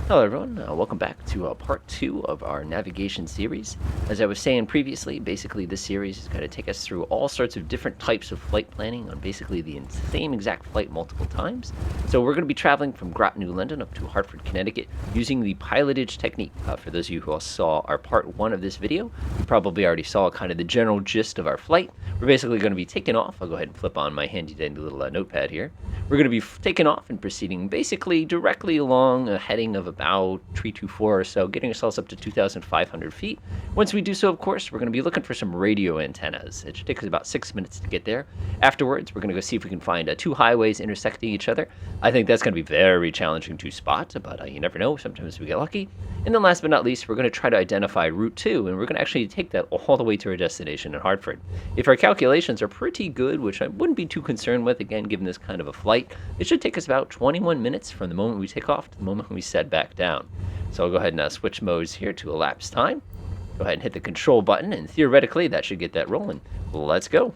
Hello everyone, welcome back to part 2 of our navigation series. As I was saying previously, basically this series is going to take us through all sorts of different types of flight planning on basically the same exact flight multiple times. So we're going to be traveling from Groton, New London up to Hartford, Connecticut using the pilotage technique. For those of you who saw our part 1 of this video, you probably already saw kind of the general gist of our flight. We're basically going to be taking off. I'll go ahead and flip on my handy dandy little notepad here. We're going to be taking off and proceeding basically directly along a heading of about 324 or so, getting ourselves up to 2,500 feet. Once we do so, of course, we're going to be looking for some radio antennas. It should take us about 6 minutes to get there. Afterwards, we're going to go see if we can find two highways intersecting each other. I think that's going to be very challenging to spot, but you never know. Sometimes we get lucky. And then last but not least, we're going to try to identify Route 2, and we're going to actually take that all the way to our destination in Hartford. If our calculations are pretty good, which I wouldn't be too concerned with, again, given this kind of a flight, it should take us about 21 minutes from the moment we take off to the moment we set back down. So I'll go ahead and switch modes here to elapsed time. Go ahead and hit the control button, and theoretically, that should get that rolling. Let's go.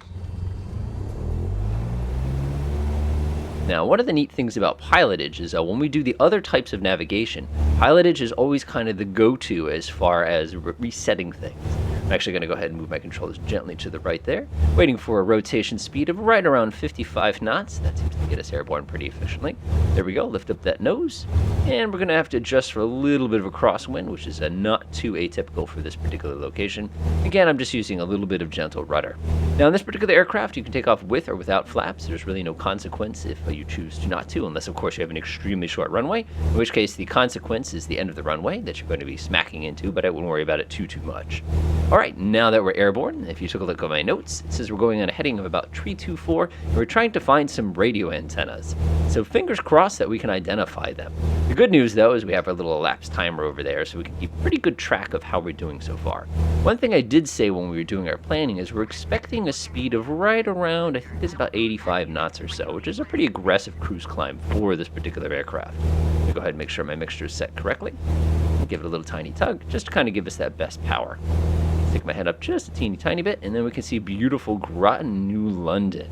Now, one of the neat things about pilotage is when we do the other types of navigation, pilotage is always kind of the go-to as far as resetting things. I'm actually going to go ahead and move my controllers gently to the right there, waiting for a rotation speed of right around 55 knots. That seems to get us airborne pretty efficiently. There we go, lift up that nose, and we're going to have to adjust for a little bit of a crosswind, which is not too atypical for this particular location. Again, I'm just using a little bit of gentle rudder. Now, in this particular aircraft, you can take off with or without flaps. There's really no consequence if you choose to not to, unless, of course, you have an extremely short runway, in which case the consequence is the end of the runway that you're going to be smacking into, but I wouldn't worry about it too much. All right, now that we're airborne, if you took a look at my notes, it says we're going on a heading of about 324, and we're trying to find some radio antennas. So fingers crossed that we can identify them. The good news, though, is we have our little elapsed timer over there, so we can keep pretty good track of how we're doing so far. One thing I did say when we were doing our planning is we're expecting a speed of right around, I think it's about 85 knots or so, which is a pretty aggressive cruise climb for this particular aircraft. Let me go ahead and make sure my mixture is set correctly. Give it a little tiny tug, just to kind of give us that best power. Stick my head up just a teeny tiny bit, and then we can see beautiful Groton, New London.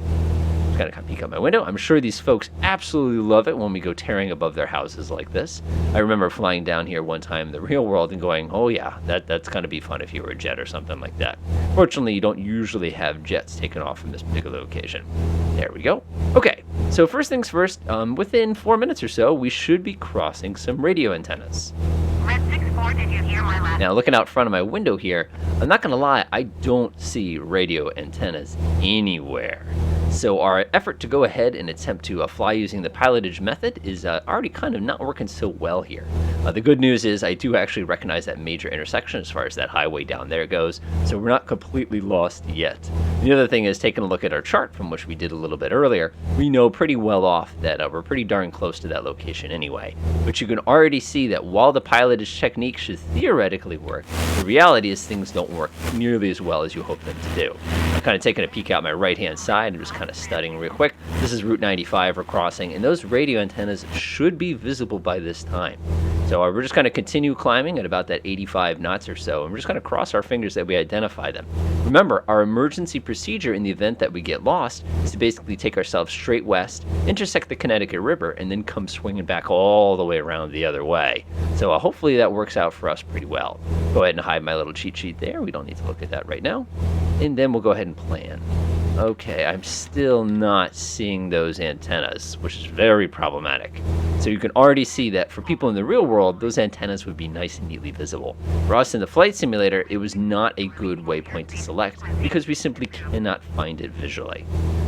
Just kind of peek out my window. I'm sure these folks absolutely love it when we go tearing above their houses like this. I remember flying down here one time in the real world and going, oh yeah, that's going to be fun if you were a jet or something like that. Fortunately, you don't usually have jets taken off from this particular location. There we go. Okay, so first things first, within 4 minutes or so, we should be crossing some radio antennas. Did you hear my last? Now, looking out front of my window here, I'm not going to lie, I don't see radio antennas anywhere. So our effort to go ahead and attempt to fly using the pilotage method is already kind of not working so well here. The good news is I do actually recognize that major intersection as far as that highway down there goes, so we're not completely lost yet. The other thing is, taking a look at our chart, from which we did a little bit earlier, we know pretty well off that we're pretty darn close to that location anyway. But you can already see that while the pilotage technique should theoretically work, the reality is things don't work nearly as well as you hope them to do. I'm kind of taking a peek out my right-hand side and just kind of studying real quick. This is Route 95 we're crossing, and those radio antennas should be visible by this time. So we're just going to continue climbing at about that 85 knots or so, and we're just going to cross our fingers that we identify them. Remember, our emergency procedure in the event that we get lost is to basically take ourselves straight west, intersect the Connecticut River, and then come swinging back all the way around the other way. So hopefully that works out for us pretty well. Go ahead and hide my little cheat sheet there. We don't need to look at that right now. And then we'll go ahead and plan. Okay, I'm still not seeing those antennas, which is very problematic. So you can already see that for people in the real world, those antennas would be nice and neatly visible. For us in the flight simulator, it was not a good waypoint to select because we simply cannot find it visually.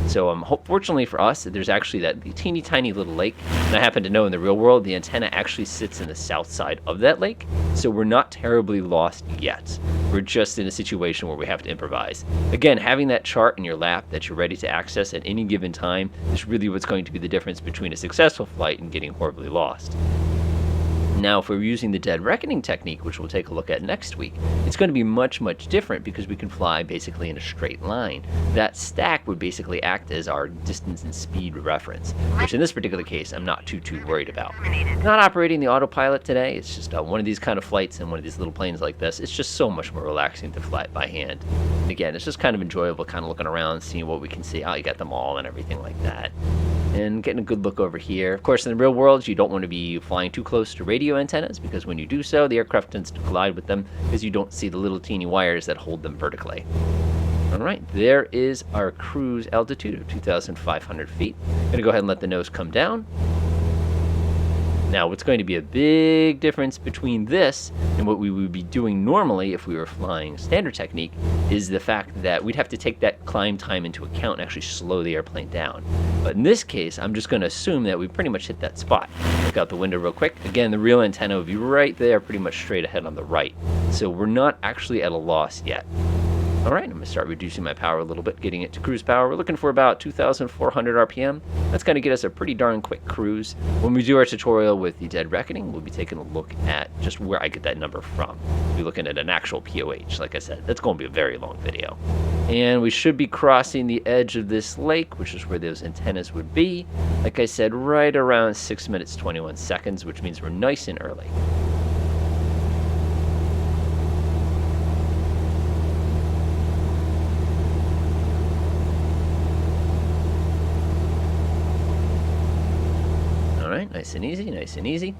So fortunately for us, there's actually the teeny tiny little lake, and I happen to know in the real world, the antenna actually sits in the south side of that lake, so we're not terribly lost yet. We're just in a situation where we have to improvise. Again, having that chart in your lap that you're ready to access at any given time is really what's going to be the difference between a successful flight and getting horribly lost. Now, if we're using the dead reckoning technique, which we'll take a look at next week, it's going to be much different because we can fly basically in a straight line. That stack would basically act as our distance and speed reference, which in this particular case, I'm not too worried about. Not operating the autopilot today. It's just one of these kind of flights and one of these little planes like this. It's just so much more relaxing to fly it by hand. And again, it's just kind of enjoyable kind of looking around, seeing what we can see. Oh, you got them all and everything like that. and getting a good look over here. Of course, in the real world, you don't want to be flying too close to radio antennas, because when you do so, the aircraft tends to collide with them because you don't see the little teeny wires that hold them vertically. All right, there is our cruise altitude of 2,500 feet. Going to go ahead and let the nose come down. Now, what's going to be a big difference between this and what we would be doing normally if we were flying standard technique is the fact that we'd have to take that climb time into account and actually slow the airplane down. But in this case, I'm just going to assume that we pretty much hit that spot. Look out the window real quick. Again, the real antenna would be right there, pretty much straight ahead on the right. So we're not actually at a loss yet. All right, I'm going to start reducing my power a little bit, getting it to cruise power. We're looking for about 2,400 RPM. That's going to get us a pretty darn quick cruise. When we do our tutorial with the Dead Reckoning, we'll be taking a look at just where I get that number from. We'll be looking at an actual POH. Like I said, that's going to be a very long video. And we should be crossing the edge of this lake, which is where those antennas would be. Like I said, right around 6 minutes, 21 seconds, which means we're nice and early. Nice and easy, nice and easy.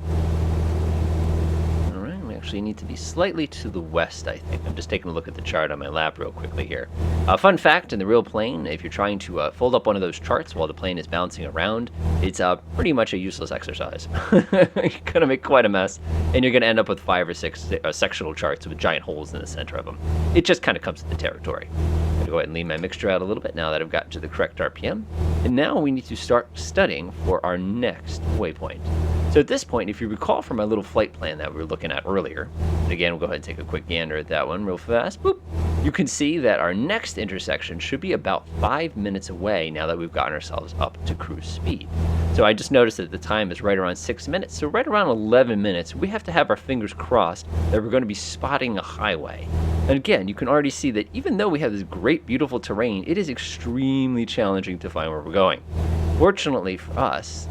All right, we actually need to be slightly to the west, I think. I'm just taking a look at the chart on my lap real quickly here. Fun fact, in the real plane, if you're trying to fold up one of those charts while the plane is bouncing around, it's pretty much a useless exercise. You're going to make quite a mess, and you're going to end up with 5 or 6 sectional charts with giant holes in the center of them. It just kind of comes to the territory. I'm going to go ahead and lean my mixture out a little bit now that I've got to the correct RPM. And now we need to start studying for our next waypoint. So at this point, if you recall from our little flight plan that we were looking at earlier, and again, we'll go ahead and take a quick gander at that one real fast. Boop. You can see that our next intersection should be about 5 minutes away now that we've gotten ourselves up to cruise speed. So I just noticed that the time is right around 6 minutes. So right around 11 minutes, we have to have our fingers crossed that we're going to be spotting a highway. And again, you can already see that even though we have this great, beautiful terrain, it is extremely challenging to find where we're going. Fortunately for us,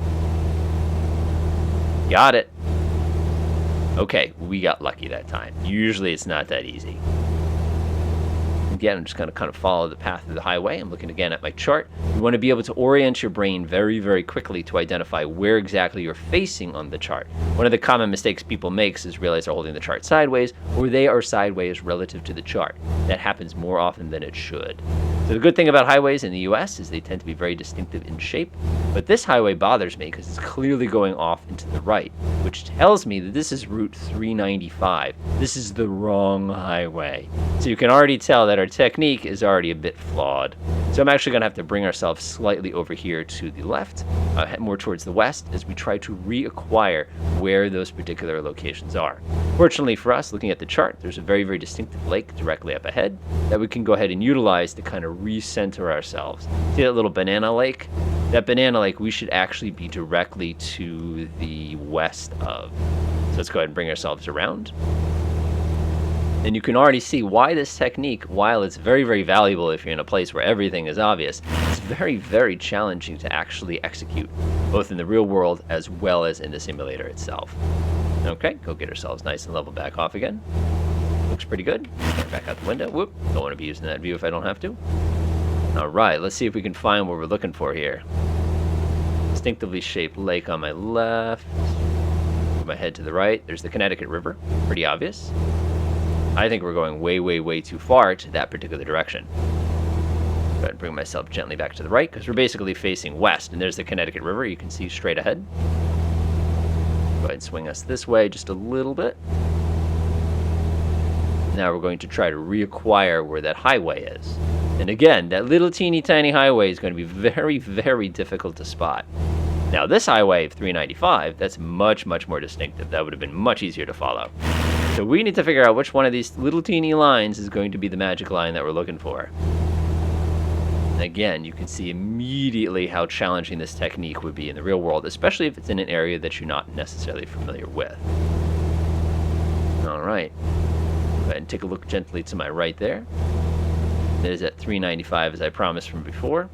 got it. Okay, we got lucky that time. Usually it's not that easy. Again, I'm just going to kind of follow the path of the highway. I'm looking again at my chart. You want to be able to orient your brain very, very quickly to identify where exactly you're facing on the chart. One of the common mistakes people make is realize they're holding the chart sideways, or they are sideways relative to the chart. That happens more often than it should. So the good thing about highways in the US is they tend to be very distinctive in shape, but this highway bothers me because it's clearly going off into the right, which tells me that this is Route 395. This is the wrong highway. So you can already tell that our technique is already a bit flawed. So I'm actually going to have to bring ourselves slightly over here to the left, more towards the west, as we try to reacquire where those particular locations are. Fortunately for us, looking at the chart, there's a very, very distinctive lake directly up ahead that we can go ahead and utilize to kind of recenter ourselves. See that little banana lake? That banana lake we should actually be directly to the west of. So let's go ahead and bring ourselves around. And you can already see why this technique, while it's very, very valuable if you're in a place where everything is obvious, it's very, very challenging to actually execute, both in the real world as well as in the simulator itself. Okay, go get ourselves nice and level back off again. Looks pretty good. Back out the window. Whoop, don't want to be using that view if I don't have to. All right, let's see if we can find what we're looking for here. Distinctively shaped lake on my left. Move my head to the right. There's the Connecticut River. Pretty obvious. I think we're going way, way, way too far to that particular direction. Go ahead and bring myself gently back to the right because we're basically facing west. And there's the Connecticut River you can see straight ahead. Go ahead and swing us this way just a little bit. Now we're going to try to reacquire where that highway is. And again, that little teeny tiny highway is going to be very, very difficult to spot. Now this highway of 395, that's much, much more distinctive. That would have been much easier to follow. So we need to figure out which one of these little teeny lines is going to be the magic line that we're looking for. And again, you can see immediately how challenging this technique would be in the real world, especially if it's in an area that you're not necessarily familiar with. All right. Go ahead and take a look gently to my right there. There's that 395 as I promised from before.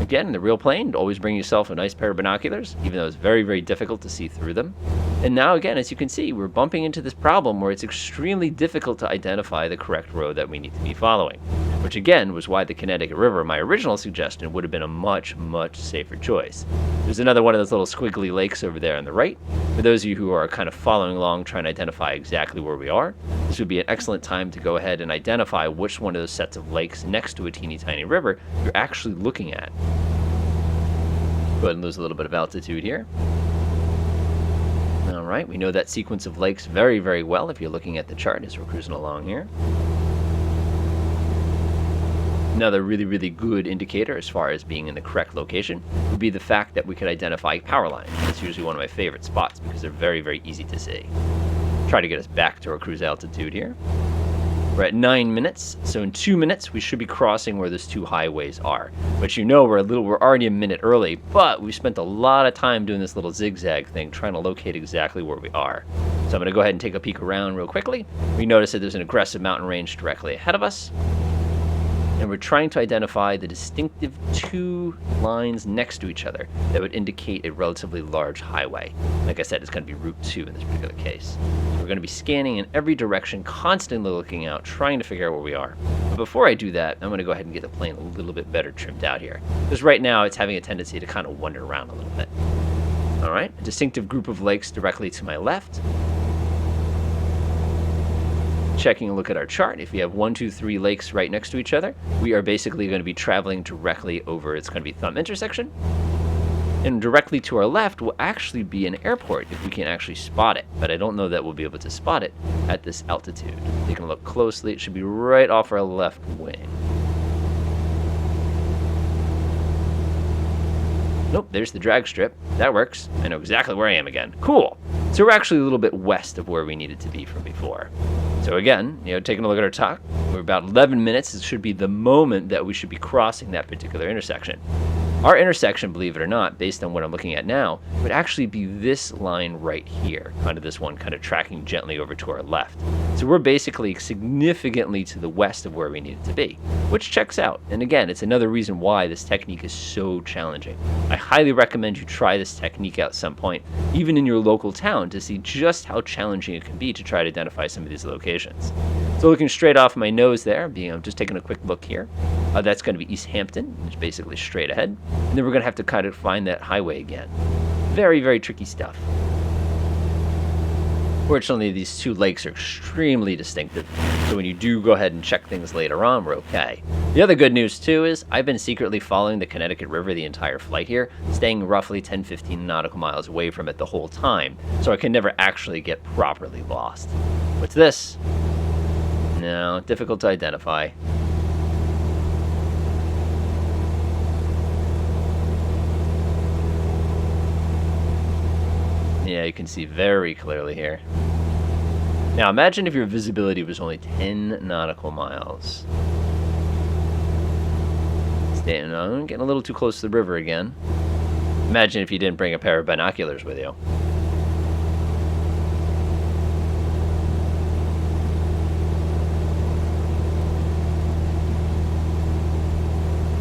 Again, in the real plane, always bring yourself a nice pair of binoculars, even though it's very, very difficult to see through them. And now, again, as you can see, we're bumping into this problem where it's extremely difficult to identify the correct road that we need to be following. which again was why the Connecticut River, my original suggestion, would have been a much, much safer choice. There's another one of those little squiggly lakes over there on the right. For those of you who are kind of following along, trying to identify exactly where we are, this would be an excellent time to go ahead and identify which one of those sets of lakes next to a teeny tiny river you're actually looking at. Go ahead and lose a little bit of altitude here. All right, we know that sequence of lakes very, very well if you're looking at the chart as we're cruising along here. Another really, really good indicator as far as being in the correct location would be the fact that we could identify power lines. That's usually one of my favorite spots because they're very, very easy to see. Try to get us back to our cruise altitude here. We're at 9 minutes, so in 2 minutes we should be crossing where those two highways are. But you know we're already a minute early, but we spent a lot of time doing this little zigzag thing trying to locate exactly where we are. So I'm going to go ahead and take a peek around real quickly. We notice that there's an aggressive mountain range directly ahead of us. And we're trying to identify the distinctive two lines next to each other that would indicate a relatively large highway. Like I said, it's going to be Route 2 in this particular case. So we're going to be scanning in every direction, constantly looking out, trying to figure out where we are. But before I do that, I'm going to go ahead and get the plane a little bit better trimmed out here. Because right now it's having a tendency to kind of wander around a little bit. All right, a distinctive group of lakes directly to my left. Checking a look at our chart, if we have 1, 2, 3 lakes right next to each other, we are basically going to be traveling directly over, it's going to be Thumb intersection. And directly to our left will actually be an airport if we can actually spot it, but I don't know that we'll be able to spot it at this altitude. Taking a look closely, it should be right off our left wing. Nope, there's the drag strip. That works. I know exactly where I am again. Cool. So we're actually a little bit west of where we needed to be from before. So again, taking a look at our clock, we're about 11 minutes. It should be the moment that we should be crossing that particular intersection. Our intersection, believe it or not, based on what I'm looking at now, would actually be this line right here, kind of this one kind of tracking gently over to our left. So we're basically significantly to the west of where we needed to be, which checks out. And again, it's another reason why this technique is so challenging. I highly recommend you try this technique out at some point, even in your local town, to see just how challenging it can be to try to identify some of these locations. So looking straight off my nose there, I'm just taking a quick look here. That's going to be East Hampton, which is basically straight ahead. And then we're going to have to kind of find that highway again. Very, very tricky stuff. Fortunately, these two lakes are extremely distinctive, so when you do go ahead and check things later on, we're okay. The other good news, too, is I've been secretly following the Connecticut River the entire flight here, staying roughly 10-15 nautical miles away from it the whole time, so I can never actually get properly lost. What's this? No, difficult to identify. Yeah, you can see very clearly here. Now imagine if your visibility was only 10 nautical miles. I'm getting a little too close to the river again. Imagine if you didn't bring a pair of binoculars with you.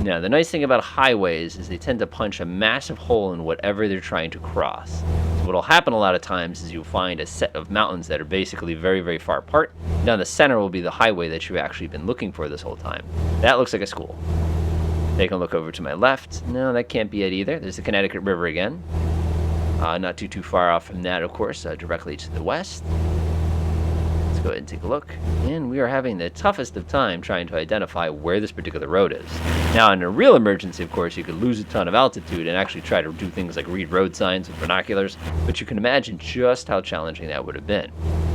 Now, the nice thing about highways is they tend to punch a massive hole in whatever they're trying to cross. So what will happen a lot of times is you'll find a set of mountains that are basically very, very far apart. Down the center will be the highway that you've actually been looking for this whole time. That looks like a school. Taking a look over to my left. No, that can't be it either. There's the Connecticut River again. Not too far off from that, of course, directly to the west. Let's go ahead and take a look. And we are having the toughest of time trying to identify where this particular road is. Now, in a real emergency, of course, you could lose a ton of altitude and actually try to do things like read road signs with binoculars, but you can imagine just how challenging that would have been.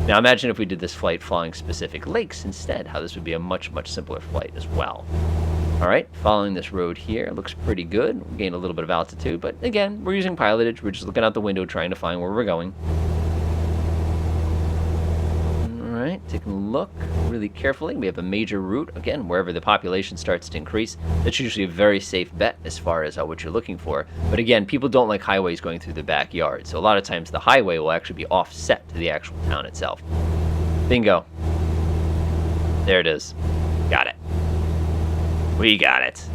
Now, imagine if we did this flight flying specific lakes instead, how this would be a much, much simpler flight as well. All right, following this road here looks pretty good. We gained a little bit of altitude, but again, we're using pilotage. We're just looking out the window trying to find where we're going. All right, taking a look really carefully. We have a major route. Again, wherever the population starts to increase, that's usually a very safe bet as far as what you're looking for. But again, people don't like highways going through the backyard, so a lot of times the highway will actually be offset to the actual town itself. Bingo. There it is. Got it. We got it.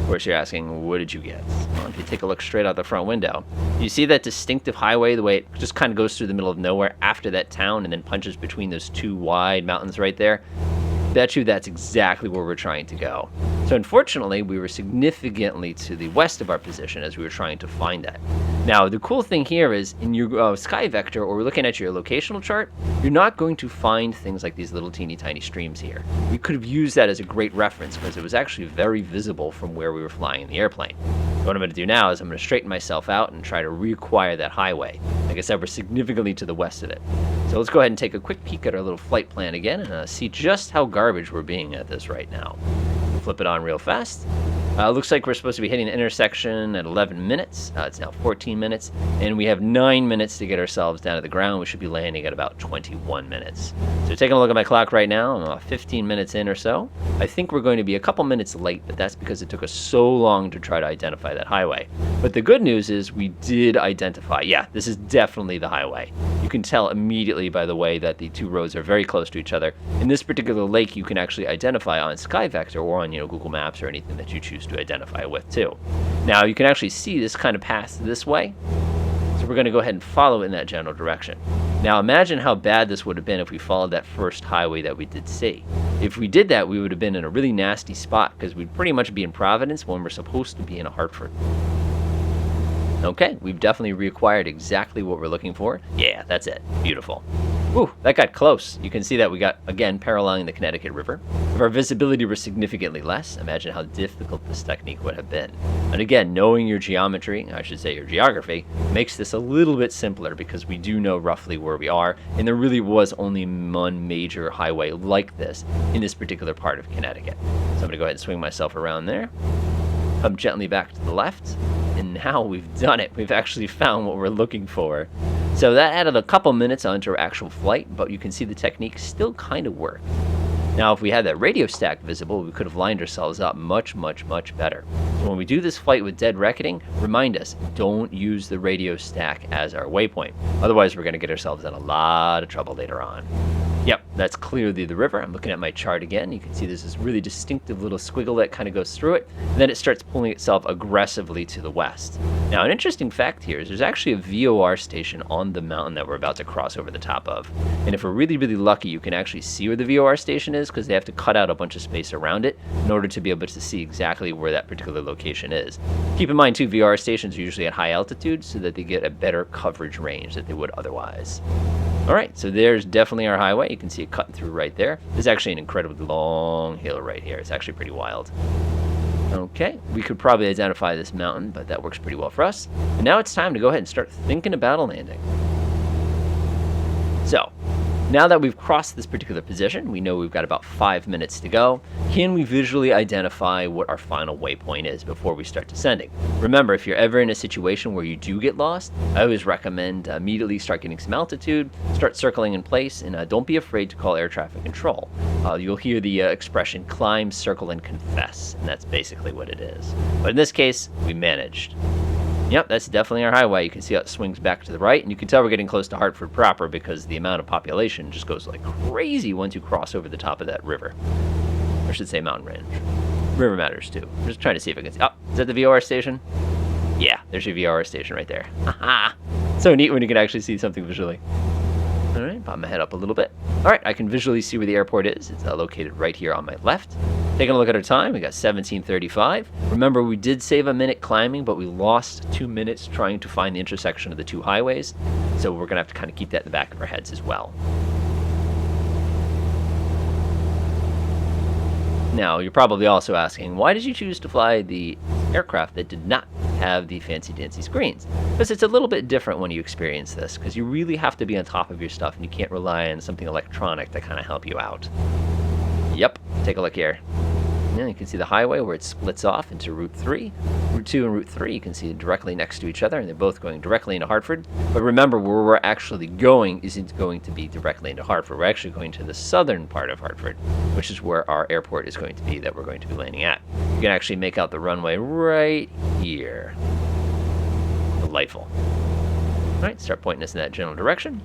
Of course, you're asking, what did you get? Well, if you take a look straight out the front window, you see that distinctive highway, the way it just kind of goes through the middle of nowhere after that town and then punches between those two wide mountains right there? Bet you that's exactly where we're trying to go. So unfortunately, we were significantly to the west of our position as we were trying to find that. Now, the cool thing here is in your sky vector, or looking at your locational chart, you're not going to find things like these little teeny tiny streams here. We could have used that as a great reference because it was actually very visible from where we were flying in the airplane. So what I'm going to do now is I'm going to straighten myself out and try to reacquire that highway. Like I said, we're significantly to the west of it. So let's go ahead and take a quick peek at our little flight plan again and see just how garbage we're being at this right now. Flip it on real fast. Looks like we're supposed to be hitting the intersection at 11 minutes. It's now 14 minutes, and we have 9 minutes to get ourselves down to the ground. We should be landing at about 21 minutes. So taking a look at my clock right now, I'm about 15 minutes in or so. I think we're going to be a couple minutes late, but that's because it took us so long to try to identify that highway. But the good news is we did identify, yeah, this is definitely the highway. You can tell immediately by the way that the two roads are very close to each other. In this particular lake, you can actually identify on SkyVector or on Google Maps or anything that you choose to identify with too. Now you can actually see this kind of path this way. So we're going to go ahead and follow it in that general direction. Now imagine how bad this would have been if we followed that first highway that we did see. If we did that, we would have been in a really nasty spot because we'd pretty much be in Providence when we're supposed to be in Hartford. Okay, we've definitely reacquired exactly what we're looking for. Yeah, that's it. Beautiful. Whew, that got close. You can see that we got, again, paralleling the Connecticut River. If our visibility were significantly less, imagine how difficult this technique would have been. And again, knowing your geometry, I should say your geography, makes this a little bit simpler because we do know roughly where we are, and there really was only one major highway like this in this particular part of Connecticut. So I'm going to go ahead and swing myself around there. Come gently back to the left, and now we've done it. We've actually found what we're looking for. So that added a couple minutes onto our actual flight, but you can see the technique still kind of worked. Now, if we had that radio stack visible, we could have lined ourselves up much, much, much better. So when we do this flight with dead reckoning, remind us, don't use the radio stack as our waypoint. Otherwise, we're going to get ourselves in a lot of trouble later on. Yep, that's clearly the river. I'm looking at my chart again. You can see there's this really distinctive little squiggle that kind of goes through it, and then it starts pulling itself aggressively to the west. Now, an interesting fact here is there's actually a VOR station on the mountain that we're about to cross over the top of. And if we're really, really lucky, you can actually see where the VOR station is because they have to cut out a bunch of space around it in order to be able to see exactly where that particular location is. Keep in mind, too, VOR stations are usually at high altitude so that they get a better coverage range than they would otherwise. All right, so there's definitely our highway. You can see it cutting through right there. There's actually an incredibly long hill right here. It's actually pretty wild. Okay, we could probably identify this mountain, but that works pretty well for us. And now it's time to go ahead and start thinking about a landing. So, now that we've crossed this particular position, we know we've got about 5 minutes to go. Can we visually identify what our final waypoint is before we start descending? Remember, if you're ever in a situation where you do get lost, I always recommend immediately start getting some altitude, start circling in place, and don't be afraid to call air traffic control. You'll hear the expression climb, circle, and confess, and that's basically what it is. But in this case, we managed. Yep, that's definitely our highway. You can see how it swings back to the right, and you can tell we're getting close to Hartford proper because the amount of population just goes like crazy once you cross over the top of that river. Or I should say mountain range. River matters too. I'm just trying to see if I can see. Oh, is that the VOR station? Yeah, there's your VOR station right there. Haha! So neat when you can actually see something visually. All right, pop my head up a little bit. All right, I can visually see where the airport is. It's located right here on my left. Taking a look at our time, we got 17:35. Remember, we did save a minute climbing, but we lost 2 minutes trying to find the intersection of the two highways. So we're gonna have to kind of keep that in the back of our heads as well. Now, you're probably also asking, why did you choose to fly the aircraft that did not have the fancy-dancy screens? Because it's a little bit different when you experience this, because you really have to be on top of your stuff, and you can't rely on something electronic to kind of help you out. Yep, take a look here. Yeah, you can see the highway where it splits off into Route 3. Route 2 and Route 3, you can see directly next to each other, and they're both going directly into Hartford. But remember, where we're actually going isn't going to be directly into Hartford. We're actually going to the southern part of Hartford, which is where our airport is going to be that we're going to be landing at. You can actually make out the runway right here. Delightful. All right, start pointing us in that general direction.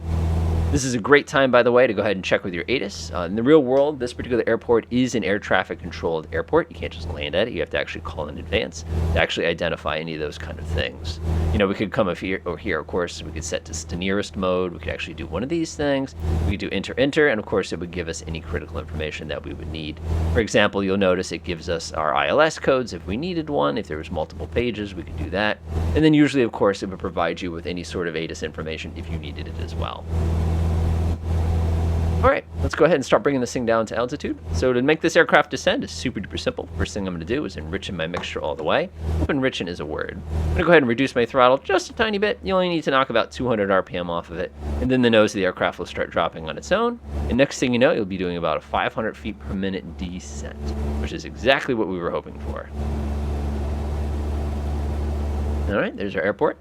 This is a great time, by the way, to go ahead and check with your ATIS. In the real world, this particular airport is an air traffic controlled airport. You can't just land at it. You have to actually call in advance to actually identify any of those kind of things. You know, we could come over here, of course, we could set to nearest mode. We could actually do one of these things. We could do enter, and of course, it would give us any critical information that we would need. For example, you'll notice it gives us our ILS codes if we needed one. If there was multiple pages, we could do that. And then usually, of course, it would provide you with any sort of ATIS information if you needed it as well. All right, let's go ahead and start bringing this thing down to altitude. So to make this aircraft descend is super duper simple. First thing I'm going to do is enrichen my mixture all the way. Hope enrichen is a word. I'm going to go ahead and reduce my throttle just a tiny bit. You only need to knock about 200 RPM off of it. And then the nose of the aircraft will start dropping on its own. And next thing you know, you'll be doing about a 500 feet per minute descent, which is exactly what we were hoping for. All right, there's our airport.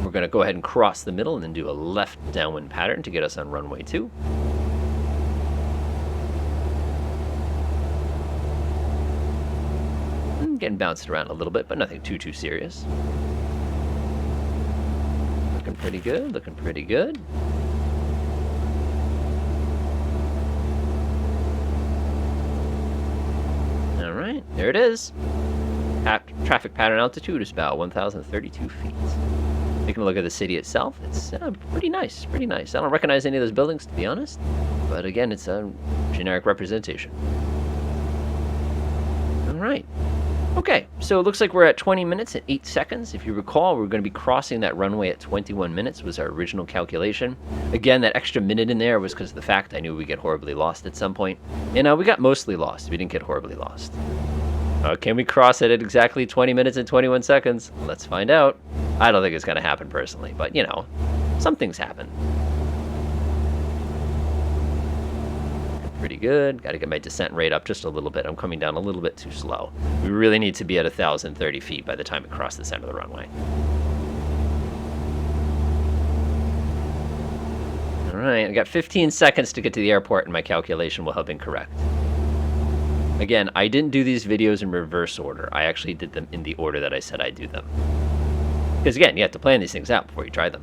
We're going to go ahead and cross the middle and then do a left downwind pattern to get us on runway 2. Getting bounced around a little bit, but nothing too serious. Looking pretty good, looking pretty good. All right, there it is. Traffic pattern altitude is about 1,032 feet. Taking a look at the city itself, it's pretty nice, pretty nice. I don't recognize any of those buildings, to be honest. But again, it's a generic representation. All right. Okay, so it looks like we're at 20 minutes and 8 seconds. If you recall, we're going to be crossing that runway at 21 minutes was our original calculation. Again, that extra minute in there was because of the fact I knew we'd get horribly lost at some point. And we got mostly lost. We didn't get horribly lost. Can we cross it at exactly 20 minutes and 21 seconds? Let's find out. I don't think it's going to happen personally, but you know, some things happen. Pretty good. Got to get my descent rate up just a little bit. I'm coming down a little bit too slow. We really need to be at 1,030 feet by the time we cross the center of the runway. All right, I got 15 seconds to get to the airport, and my calculation will have been correct. Again, I didn't do these videos in reverse order. I actually did them in the order that I said I'd do them. Because again, you have to plan these things out before you try them.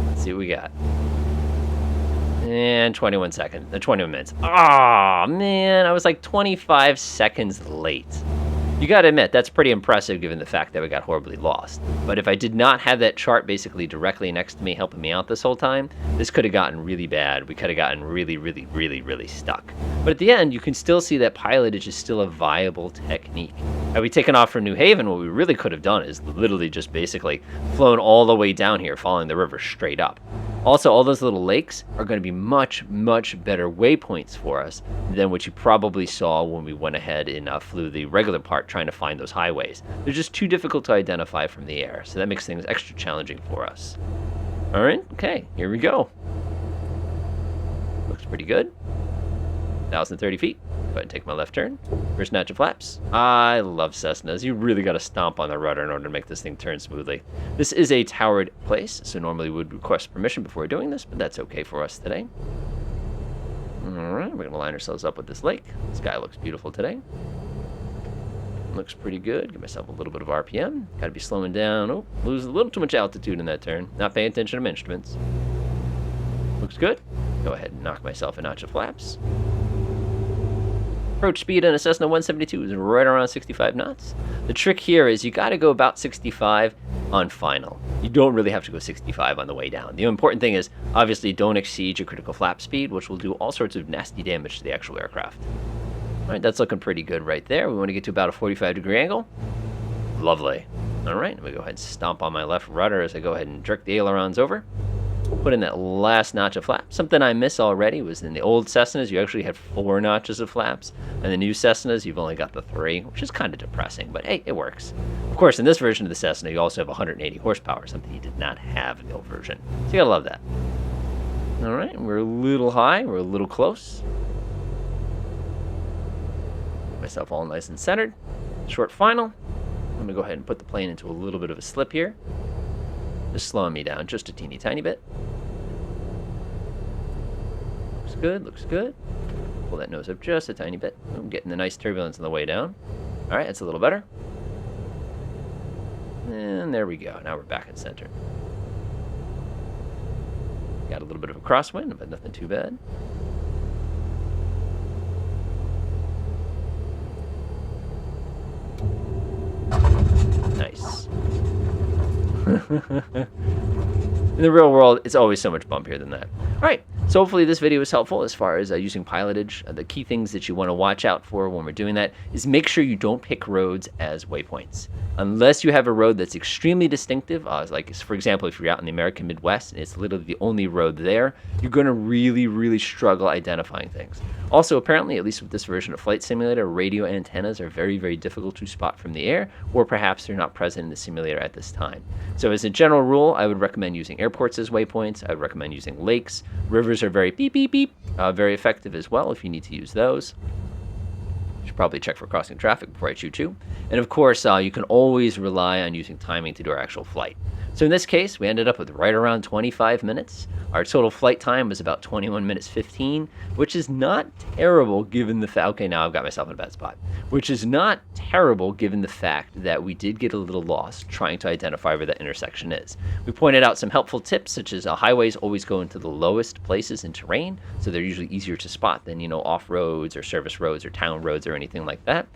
Let's see what we got. And 21 minutes. Oh man, I was like 25 seconds late. You gotta admit, that's pretty impressive given the fact that we got horribly lost. But if I did not have that chart basically directly next to me helping me out this whole time, this could have gotten really bad. We could have gotten really stuck. But at the end, you can still see that pilotage is still a viable technique. Had we taken off from New Haven, what we really could have done is literally just basically flown all the way down here, following the river straight up. Also, all those little lakes are going to be much better waypoints for us than what you probably saw when we went ahead and flew the regular part trying to find those highways. They're just too difficult to identify from the air, so that makes things extra challenging for us. All right, okay, here we go. Looks pretty good. 1,030 feet. Go ahead and take my left turn. First notch of flaps. I love Cessnas. You really got to stomp on the rudder in order to make this thing turn smoothly. This is a towered place, so normally we would request permission before doing this, but that's okay for us today. All right, we're going to line ourselves up with this lake. The sky looks beautiful today. Looks pretty good. Give myself a little bit of RPM. Got to be slowing down. Oh, lose a little too much altitude in that turn. Not paying attention to my instruments. Looks good. Go ahead and knock myself a notch of flaps. Approach speed on a Cessna 172 is right around 65 knots. The trick here is you got to go about 65 on final. You don't really have to go 65 on the way down. The important thing is, obviously, don't exceed your critical flap speed, which will do all sorts of nasty damage to the actual aircraft. All right, that's looking pretty good right there. We want to get to about a 45-degree angle. Lovely. All right, I'm going to go ahead and stomp on my left rudder as I go ahead and jerk the ailerons over. Put in that last notch of flaps. Something I miss already was in the old Cessnas, you actually had 4 notches of flaps. And the new Cessnas, you've only got the 3, which is kind of depressing, but hey, it works. Of course, in this version of the Cessna, you also have 180 horsepower, something you did not have in the old version. So you gotta love that. All right, we're a little high, we're a little close. Get myself all nice and centered. Short final. I'm gonna go ahead and put the plane into a little bit of a slip here. Just slowing me down just a teeny tiny bit. Looks good, looks good. Pull that nose up just a tiny bit. I'm getting the nice turbulence on the way down. All right, that's a little better. And there we go. Now we're back in center. Got a little bit of a crosswind, but nothing too bad. Nice. In the real world, it's always so much bumpier than that. All right, so hopefully this video was helpful as far as using pilotage. The key things that you want to watch out for when we're doing that is make sure you don't pick roads as waypoints. Unless you have a road that's extremely distinctive, like for example, if you're out in the American Midwest and it's literally the only road there, you're going to really, really struggle identifying things. Also, apparently, at least with this version of Flight Simulator, radio antennas are very, very difficult to spot from the air, or perhaps they're not present in the simulator at this time. So as a general rule, I would recommend using airports as waypoints. I would recommend using lakes. Rivers are very beep, beep, beep, very effective as well if you need to use those. Should probably check for crossing traffic before I shoot you. And of course, you can always rely on using timing to do our actual flight. So in this case, we ended up with right around 25 minutes. Our total flight time was about 21 minutes 15, which is not terrible given the fact, okay, now I've got myself in a bad spot, which is not terrible given the fact that we did get a little lost trying to identify where that intersection is. We pointed out some helpful tips, such as highways always go into the lowest places in terrain, so they're usually easier to spot than, off roads or service roads or town roads or anything like that.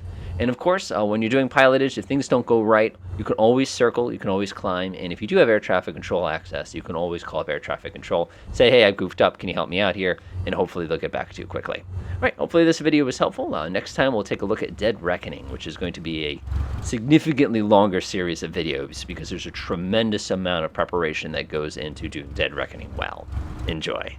And of course, when you're doing pilotage, if things don't go right, you can always circle, you can always climb, and if you do have air traffic control access, you can always call up air traffic control, say, hey, I goofed up, can you help me out here? And hopefully they'll get back to you quickly. All right, hopefully this video was helpful. Next time we'll take a look at Dead Reckoning, which is going to be a significantly longer series of videos because there's a tremendous amount of preparation that goes into doing Dead Reckoning well. Enjoy.